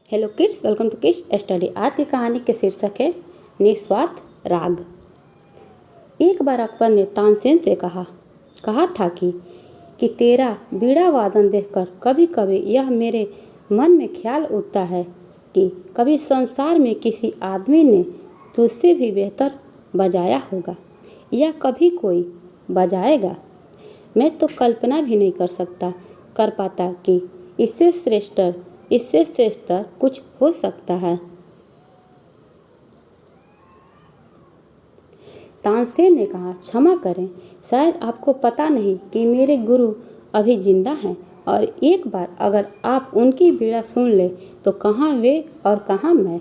Hello kids, welcome to kids study. आज की कहानी के शीर्षक है निस्वार्थ राग। एक बार अकबर ने तानसेन से कहा था कि तेरा बीड़ा वादन देखकर कभी कभी यह मेरे मन में ख्याल उठता है कि कभी संसार में किसी आदमी ने तुझसे भी बेहतर बजाया होगा या कभी कोई बजाएगा। मैं तो कल्पना भी नहीं कर पाता कि इससे श्रेष्ठ कुछ हो सकता है। तानसेन ने कहा, क्षमा करें, शायद आपको पता नहीं कि मेरे गुरु अभी जिंदा हैं और एक बार अगर आप उनकी बीड़ा सुन ले तो कहाँ वे और कहाँ मैं।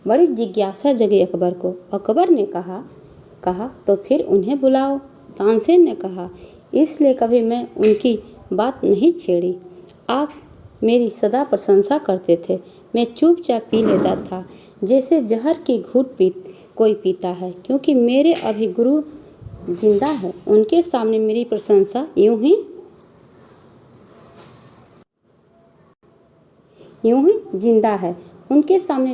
बड़ी जिज्ञासा जगी अकबर को। अकबर ने कहा तो फिर उन्हें बुलाओ। तानसेन ने कहा, इसलिए कभी मैं उनकी बात नहीं छेड़ी। आप मेरी सदा प्रशंसा करते थे। मैं चुपचाप पी लेता था जैसे जहर की घूंट कोई पीता है, क्योंकि मेरे अभी गुरु जिंदा है। उनके सामने मेरी प्रशंसा यूं ही जिंदा है। उनके सामने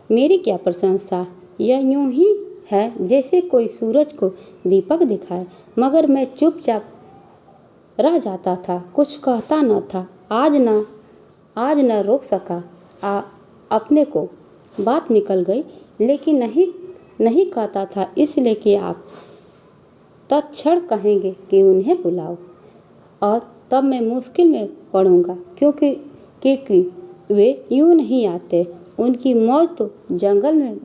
मेरी क्या प्रशंसा। यह यूं ही है जैसे कोई सूरज को दीपक दिखाए। मगर मैं चुपचाप रह जाता था, कुछ कहता न था। आज न रोक सका अपने को। बात निकल गई, लेकिन नहीं कहता था, इसलिए कि आप तत्क्षण कहेंगे कि उन्हें बुलाओ और तब मैं मुश्किल में पड़ूंगा, क्योंकि वे यूं नहीं आते। उनकी मौज तो जंगल में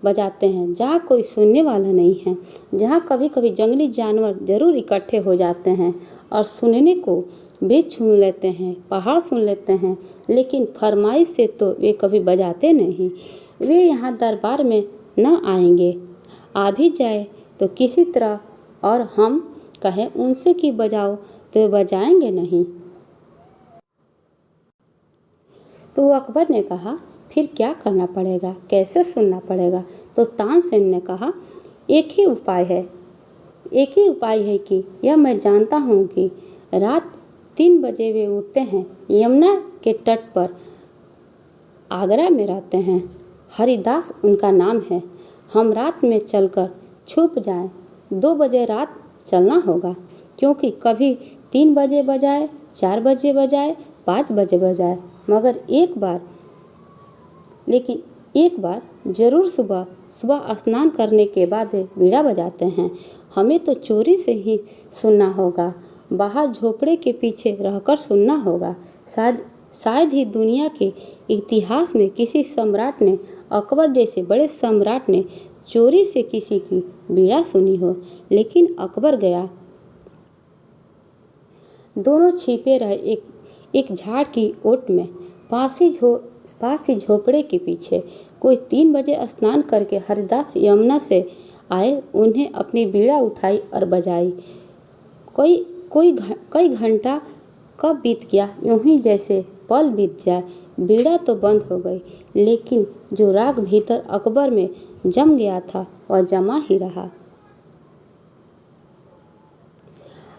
बजाते हैं, जहाँ कोई सुनने वाला नहीं है, जहाँ कभी कभी जंगली जानवर जरूर इकट्ठे हो जाते हैं और सुनने को वृक्ष सुन लेते हैं, पहाड़ सुन लेते हैं, लेकिन फरमाइश से तो वे कभी बजाते नहीं। वे यहाँ दरबार में न आएंगे। आ भी जाए तो किसी तरह, और हम कहें उनसे कि बजाओ तो वे बजाएंगे नहीं। तो अकबर ने कहा, फिर क्या करना पड़ेगा, कैसे सुनना पड़ेगा। तो तानसेन ने कहा, एक ही उपाय है कि यह मैं जानता हूँ कि रात 3 बजे वे उठते हैं, यमुना के तट पर आगरा में रहते हैं। हरिदास उनका नाम है। हम रात में चलकर छुप जाएं। 2 बजे रात चलना होगा, क्योंकि कभी 3 बजे बजाए, 4 बजे बजाए, 5 बजे बजाए, मगर एक बार जरूर सुबह स्नान करने के बाद वे बीड़ा बजाते हैं। हमें तो चोरी से ही सुनना होगा, बाहर झोपड़े के पीछे रहकर सुनना होगा। शायद ही दुनिया के इतिहास में किसी सम्राट ने, अकबर जैसे बड़े सम्राट ने, चोरी से किसी की बीड़ा सुनी हो। लेकिन अकबर गया। दोनों छिपे रहे एक झाड़ की ओट में, पास ही झोपड़े के पीछे। कोई 3 बजे स्नान करके हरिदास यमुना से आए, उन्हें अपनी बीड़ा उठाई और बजाई। कई घंटा कब बीत गया, यूं ही जैसे पल बीत जाए। बीड़ा तो बंद हो गई, लेकिन जो राग भीतर अकबर में जम गया था वह जमा ही रहा।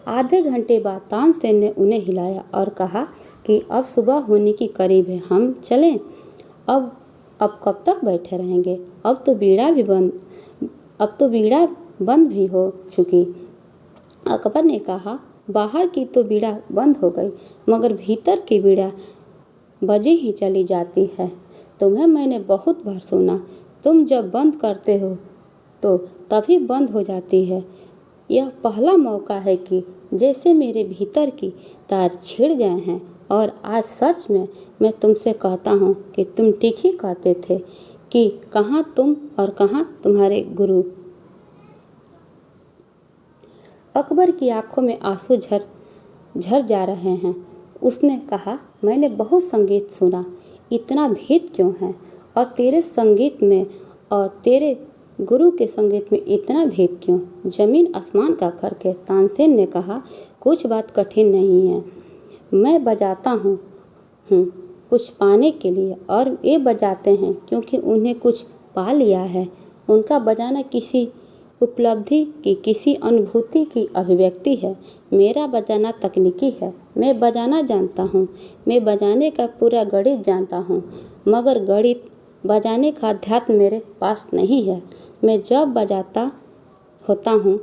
आधे घंटे बाद तानसेन ने उन्हें हिलाया और कहा कि अब सुबह होने की करीब है, हम चलें। अब कब तक बैठे रहेंगे। अब तो बीड़ा बंद भी हो चुकी। अकबर ने कहा, बाहर की तो बीड़ा बंद हो गई, मगर भीतर की बीड़ा बजे ही चली जाती है। तुम्हें मैंने बहुत बार सुना, तुम जब बंद करते हो तो तभी बंद हो जाती है। यह पहला मौका है कि जैसे मेरे भीतर की तार छिड़ गए हैं, और आज सच में मैं तुमसे कहता हूँ कि तुम ठीक ही कहते थे कि कहाँ तुम और कहाँ तुम्हारे गुरु। अकबर की आंखों में आंसू झर जा रहे हैं। उसने कहा, मैंने बहुत संगीत सुना, इतना भेद क्यों है, और तेरे संगीत में और तेरे गुरु के संगीत में इतना भेद क्यों। जमीन आसमान का फर्क है। तानसेन ने कहा, कुछ बात कठिन नहीं है। मैं बजाता हूँ कुछ पाने के लिए, और ये बजाते हैं क्योंकि उन्हें कुछ पा लिया है। उनका बजाना किसी उपलब्धि की किसी अनुभूति की अभिव्यक्ति है। मेरा बजाना तकनीकी है, मैं बजाना जानता हूँ, मैं बजाने का पूरा गणित जानता हूँ, मगर गणित बजाने का अध्यात्म मेरे पास नहीं है। मैं जब बजाता होता हूँ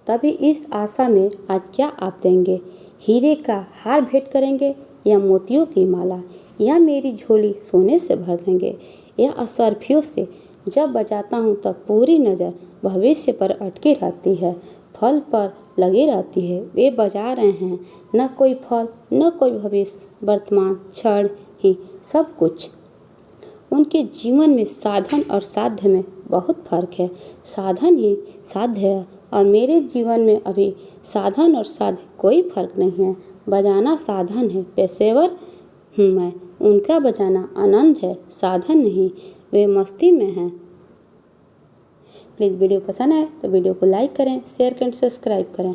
तभी इस आशा में आज क्या आप देंगे, हीरे का हार भेंट करेंगे या मोतियों की माला, या मेरी झोली सोने से भर देंगे या असरफियों से। जब बजाता हूँ तब पूरी नज़र भविष्य पर अटकी रहती है, फल पर लगी रहती है। वे बजा रहे हैं, न कोई फल न कोई भविष्य, वर्तमान क्षण ही सब कुछ। उनके जीवन में साधन और साध्य में बहुत फर्क है। साधन ही साध्य है और मेरे जीवन में अभी साधन और साध्य कोई फर्क नहीं है। बजाना साधन है, पेशेवर हूँ मैं, उनका बजाना आनंद है, साधन नहीं। वे मस्ती में हैं। प्लीज़ वीडियो पसंद आए तो वीडियो को लाइक करें, शेयर करें, सब्सक्राइब करें।